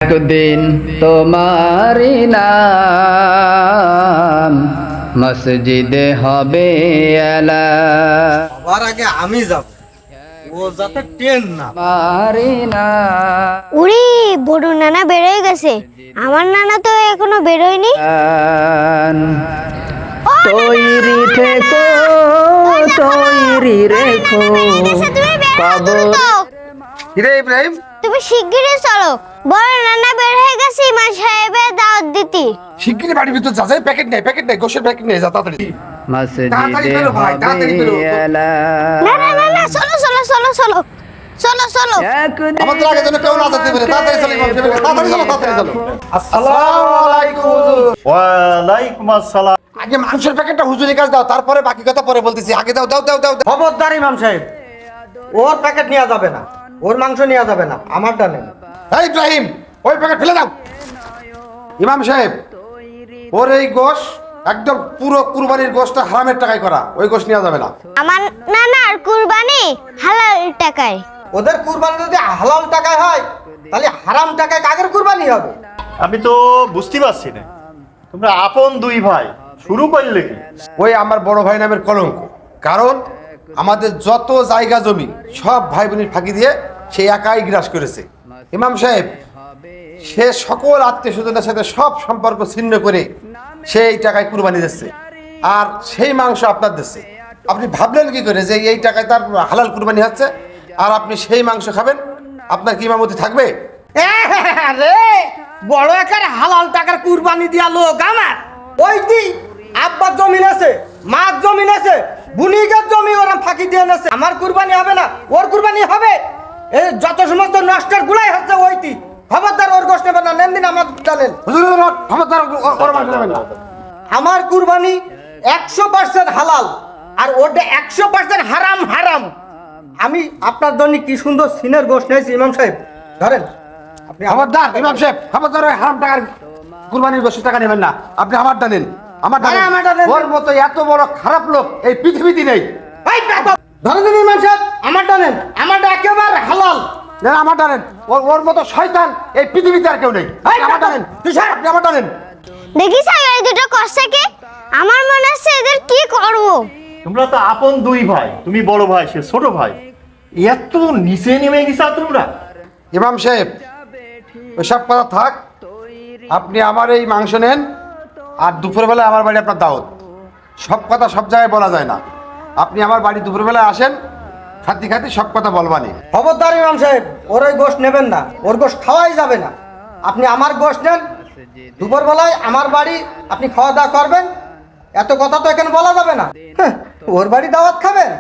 একদিন তোমারি নাম মসজিদে হবে এলান। সবার আগে আমি যাব, ও যাতে ট্রেন না তোমারি নাম উড়ি বড় নানা বেরোয় গেছে, আমার নানা তো এখনো বেরোয়নি। তৈরি থেকো, তৈরি রেখো তুমি বেরো দ্রুত। কিরে ইব্রাহিম, তুমি শিগগিরই চলো, বড় নানা বের হয়ে গেছে ইমাম সাহেবের দাওয়াত দিতে। শিগগিরই বাড়ির ভিতর যা, যাই প্যাকেট নেই গোশের প্যাকেট নেই, যা তাড়াতাড়ি তাড়াতাড়ি মসজিদে বেরো ভাই, তাড়াতাড়ি বেরো। হবে এলান। না না না না, চলো চলো চলো চলো চলো চলো। একদিন আমাদের আগে যেন কেউ না যেতে পারে, তাড়াতাড়ি চলো ইমাম সাহেব, তাড়াতাড়ি চলো। আসসালামু আলাইকুম হুজুর। ওয়ালাইকুম আসসালাম। আগে মাংসের প্যাকেটটা হুজুরের কাছে দাও, তারপরে বাকি কথা পরে বলতেছি। আগে দাও দাও দাও দাও। খবরদার ইমাম সাহেব, ওর প্যাকেট নেওয়া যাবে না, ওর মাংস নেওয়া যাবে না, আমারটা নেন। এই ইব্রাহিম, ওই প্যাকেট ফেলে দাও। ইমাম সাহেব, ওর এই গোশ একদম পুরো কুরবানির গোশটা হারামের টাকায় করা, ওই গোশ নেওয়া যাবে না। আমার নানার কুরবানি হালাল টাকায়। ওদের কুরবানি যদি হালাল টাকায় হয়, তাহলে হারাম টাকায় কাগের কুরবানি হবে? আমি তো বুঝতে পারছি না, তোমরা আপন দুই ভাই শুরু করলে কি? ওই আমার বড় ভাই নামের কলঙ্ক। কারণ আমাদের যত জায়গা জমি সব ভাই বোনের ফাঁকি দিয়ে সে একাই গ্রাস করেছে। ইমাম সাহেব, সে সকল আত্মীয় স্বজনের সাথে সব সম্পর্ক ছিন্ন করে সেই টাকায় কুরবানি দিচ্ছে, আর সেই মাংস আপনার দিচ্ছে। আপনি ভাবলেন কি করে যে এই টাকায় তার হালাল কুরবানি হচ্ছে, আর আপনি সেই মাংস খাবেন? আপনার কি ইমামতি থাকবে? রে বড় একার হালাল টাকার কুরবানি দিয়া লোক আমার। ওই দি আব্বার জমিন আছে, মার জমিন আছে, বুনিকের জমি ওরা ফাঁকি দিয়ে নেছে। আমার কুরবানি হবে না, ওর কুরবানি হবে। এই যত সমস্ত নষ্টের গুলাই হচ্ছে ওইটি। খবরদার ওর গোশ নেবেন না, নেন দিন আমার জানেন। হুজুর, ক্ষমতার ওর মাংস নেবেন না। আমার কুরবানি 100% হালাল, আর ওটা 100% হারাম হারাম। আমি আপনার জন্য কি সুন্দর সিনের গোশ নিয়েছি ইমাম সাহেব, ধরেন আপনি আমার। খবরদার ইমাম সাহেব, খবরদার ওই হারাম টাকার কুরবানির গোশত টাকা নেবেন না। আপনি আমারটা নেন, আমারটা আরে, নেন। আমারটা নেন। ওর মতো এত বড় খারাপ লোক এই পৃথিবীতে নেই। এই বেদব! ধরেন দিন ইমাম সাহেব, আমারটা নেন, আমারটা একেবারে হালাল। নেন, আমারটা নেন। ওর মতো শয়তান এই পৃথিবীতে আর কেউ নেই। আপনি আমারটা নেন, তুষার, আপনি আমারটা নেন। দেখিস এই দুটো করছে কি? আমার মনে হচ্ছে এদের কি করব। তোমরা তো আপন দুই ভাই, তুমি বড় ভাই, সে ছোট ভাই, এত নিচে নেমে গেছা তোমরা। ইমাম সাহেব, ওইসব কথা থাক, আপনি আমার এই মাংস নেন, আর দুপুরবেলা আমার বাড়ি আপনার দাওয়াত। সব কথা সব জায়গায় বলা যায় না। আপনি আমার বাড়ি দুপুরবেলা আসেন, খাতি খাতি সব কথা বলবানি। খবরদার ইমাম সাহেব, ওর ওই গোশ নেবেন না, ওর গোশ খাওয়াই যাবে না। আপনি আমার গোশ নেন, দুপুরবেলায় আমার বাড়ি আপনি খাওয়া দাওয়া করবেন। এত কথা তো এখানে বলা যাবে না। হ্যাঁ, ওর বাড়ি দাওয়াত খাবেন?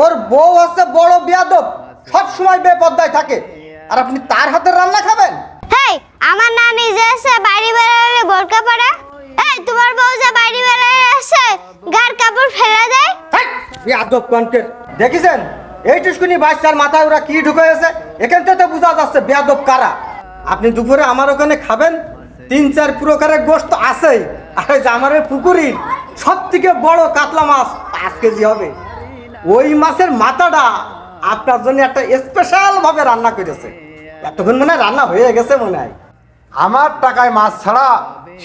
ওর বউ হচ্ছে বড় বিয়াদব, সব সময় বেপর্দায় থাকে, আর আপনি তার হাতের রান্না খাবেন? হেই, আমার না নিজে এসে বাড়ি বেড়ালে বোরকা পরা। এই তোমার বউ যে বাড়ি বেড়ালে আসে গার কাপড় ফেলে দেয়। বিয়াদব কন্টেন্ট দেখেছেন? এই টুসকুনি বাচ্চার মাথায় ওরা কি ঢুকেছে, এখান থেকে তো বোঝা যাচ্ছে বিয়াদব কারা। আপনি দুপুরে আমার ওখানে খাবেন, 3-4 প্রকারের গোশত আছেই, আর ওই যে আমার ওই পুকুরির সব থেকে বড় কাতলা মাছ 5 কেজি হবে। ওই মাছের মাথাটা আপনার জন্য একটা স্পেশাল ভাবে রান্না করেছে। এতক্ষণ মনে হয় রান্না হয়ে গেছে মনে হয়। আমার টাকায় মাছ ছাড়া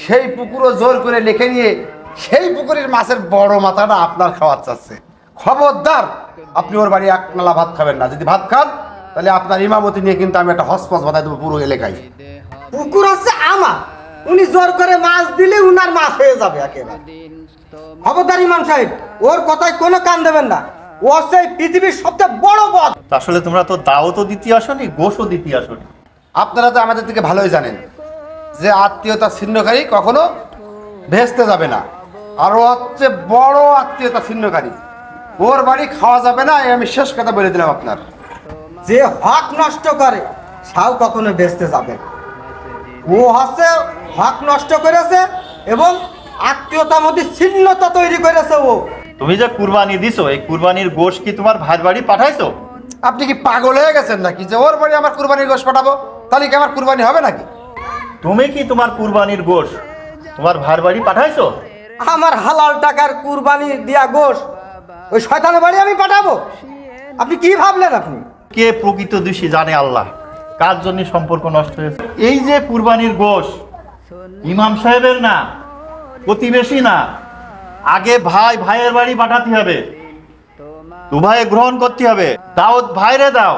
সেই পুকুরও জোর করে লিখে নিয়ে সেই পুকুরের মাছের বড় মাথাটা আপনার খাওয়ার চাচ্ছে। খবরদার, আপনি ওর বাড়ি এক নালা ভাত খাবেন না। যদি ভাত খান, তাহলে আপনার ইমামতি নিয়ে কিন্তু আমি একটা হসপস বাঁধাই দেবো পুরো এলাকায়। পুকুর হচ্ছে আমার, উনি জোর করে মাছ দিলে উনার মাছ হয়ে যাবে একেবারে। খবরদার ইমাম সাহেব, ওর কথায় কোনো কান দেবেন না। ও হচ্ছে পৃথিবীর সবচেয়ে বড় বদ। আসলে তোমরা তো দাওয়াতও দিতে আসনি, গোশও দিতে আসনি। আপনারা তো আমাদের থেকে ভালোই জানেন যে আত্মীয়তা ছিন্নকারী কখনো ভেস্তে যাবে না, আর ও হচ্ছে বড় আত্মীয়তা ছিন্নকারী। ওর বাড়ি খাওয়া যাবে না, এই আমি শেষ কথা বলে দিলাম আপনার। যে হক নষ্ট করে সাও কখনো বেচতে যাবে না। ও হচ্ছে হক নষ্ট করেছে এবং আত্মীয়তার মধ্যে ছিন্নতা তৈরি করেছে ও। তুমি যে কুরবানি দিছো, এই কুরবানির গোশ কি তোমার ভাই বাড়ি পাঠাইছো? আপনি কি পাগল হয়ে গেছেন নাকি যে ওর বাড়ি আমার কুরবানির গোশ পাঠাবো? তাহলে কি আমার কুরবানি হবে নাকি? তুমি কি তোমার কুরবানির গোশ তোমার ভাই বাড়ি পাঠাইছো? আমার হালাল টাকার কুরবানি দিয়া গোশ ওই শয়তানের বাড়ি আমি পাঠাবো? আপনি কি ভাবলেন? আপনি কে প্রকৃত দোষী জানে আল্লাহ। কার জন্য সম্পর্ক নষ্ট হয়েছে? এই যে কুরবানির গোশ ইমাম সাহেবের না, প্রতিবেশী না, আগে ভাই ভাইয়ের বাড়ি পাঠাতে হবে, দু ভাইয়ে গ্রহণ করতে হবে, দাওয়াত ভাইরে দাও,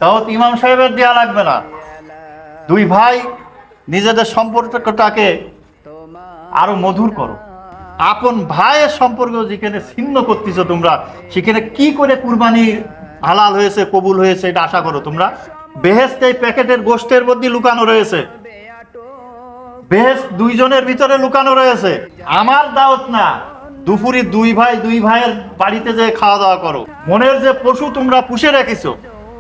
দাওয়াত ইমাম সাহেবের দেওয়া লাগবে না। দুই ভাই নিজেদের সম্পর্কটাকে আরো মধুর করো। আপন ভাইয়ের সম্পর্ক যেখানে ছিন্ন করতেছো তোমরা, সেখানে কি করে কুরবানি হালাল হয়েছে, কবুল হয়েছে এটা আশা করো তোমরা? বেহেশত এই প্যাকেটের গোশতের মধ্যে লুকানো রয়েছে, বেহেশত দুইজনের ভিতরে লুকানো রয়েছে। আমার দাওয়াত না, দুপুরি দুই ভাইয়ের বাড়িতে যে খাওয়া দাওয়া করো। মনের যে পশু তোমরা পুষে রেখেছো,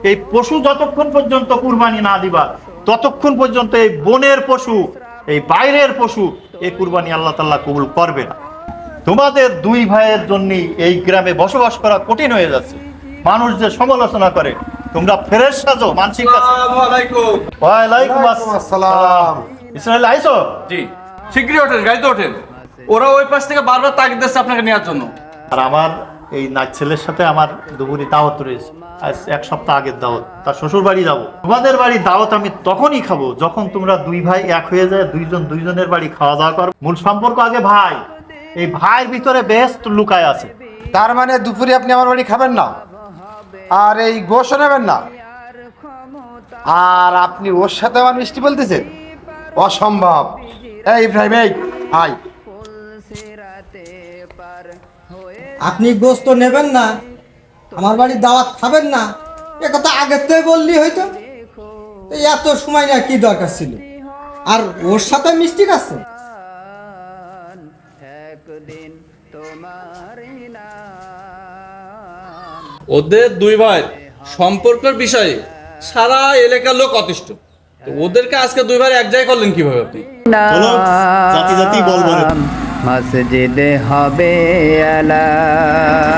এই পশু যতক্ষণ পর্যন্ত কুরবানি না দিবা, ততক্ষণ পর্যন্ত এই বনের পশু, এই বাইরের পশু, এই কুরবানি আল্লাহ তাআলা কবুল করবে না। তোমাদের দুই ভাইয়ের জন্যই এই গ্রামে বসবাস করা কঠিন হয়ে যাচ্ছে। মানুষ যে সমালোচনা করে, তোমরা ফেরেশ সাজো মানসিক কাছে। ওয়ালাইকুম আসসালাম। ইসরায়েল আইছো? জি, শীঘ্রই ওঠেন, গাড়িতে ওঠেন। ওরা ওই পাশ থেকে বারবার তাগিদ দিচ্ছে আপনাকে নেওয়ার জন্য। আর আমার এই নাচ ছেলের সাথে আমার দুপুরি দাওয়াত রয়েছে, আজ এক সপ্তাহ আগের দাওয়াত। তার শ্বশুর বাড়ি যাবো। তোমাদের বাড়ির দাওয়াত আমি তখনই খাবো যখন তোমরা দুই ভাই এক হয়ে যায়, দুইজনের বাড়ি খাওয়া দাওয়া করো। মূল সম্পর্ক আগে ভাই, এই ভাইয়ের ভিতরে বেহেশত লুকায় আছে। তার মানে দুপুরে আপনি আমার বাড়ি খাবেন না, আর এই গোশও নেবেন না, আর আপনি ওর সাথে আমার মিষ্টি বলতেছেন? অসম্ভব। এই ইব্রাহিম, এই হাই, আপনি গোস্ত নেবেন না, আমার বাড়ির দাওয়াত খাবেন না, এ কথা আগের থেকে বললি হয়তো। এই এত সময় না কি দরকার ছিল? আর ওর সাথে মিষ্টি খাচ্ছে? ওদের দুই ভাই সম্পর্কের বিষয়ে সারা এলাকার লোক অতিষ্ঠ। তো ওদেরকে আজকে দুই ভাই এক জায়গায় করলেন কিভাবে আপনি? চলো জাতি জাতি বল বলে। মসজিদে হবে এলান।